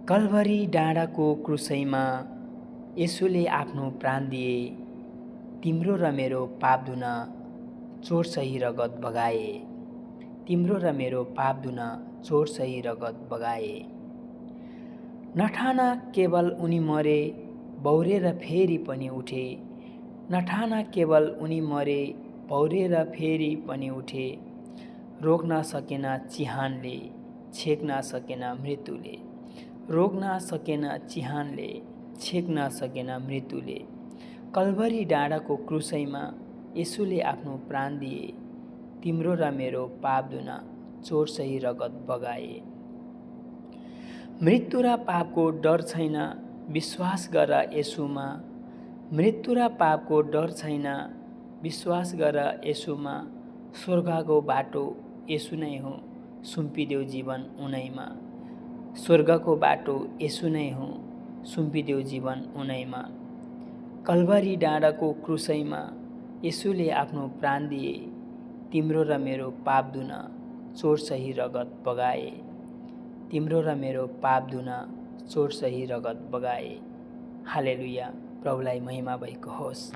कल्भरी डाँडाको क्रुसैमा येशूले आफ्नो प्राण दिए। तिम्रो र मेरो पाप धुन चोर सही रगत बगाए। तिम्रो र मेरो पाप धुन चोर सही रगत बगाए। नठाना केवल उनी मरे बौरेर फेरि पनि उठे। नठाना केवल उनी मरे बौरेर फेरि पनि उठे। रोक्न सकेन चिहानले, छेक्न सकेन मृत्युले। रोक्न सकेन चिहानले, छेक्न सकेन मृत्युले। कल्भरी डाँडाको क्रुसैमा येशूले आफ्नो प्राण दिए। तिम्रो र मेरो पाप धुन चोर सही रगत बगाए। मृत्यु र पापको डर छैन, विश्वास गर येशूमा। मृत्यु र पापको डर छैन, विश्वास गर येशूमा। स्वर्गको बाटो येशू नै हो, सुम्पिदेऊ जीवन उनैमा। स्वर्गको बाटो येशू नै हो, सुम्पिदेऊ जीवन उनैमा। कल्भरी डाँडाको क्रुसैमा येशूले आफ्नो प्राण दिए। तिम्रो र मेरो पाप धुन चोर सही रगत बगाए। तिम्रो र मेरो पाप धुन चोर सही रगत बगाए। हालेलुया, प्रभुलाई महिमा भएको होस्।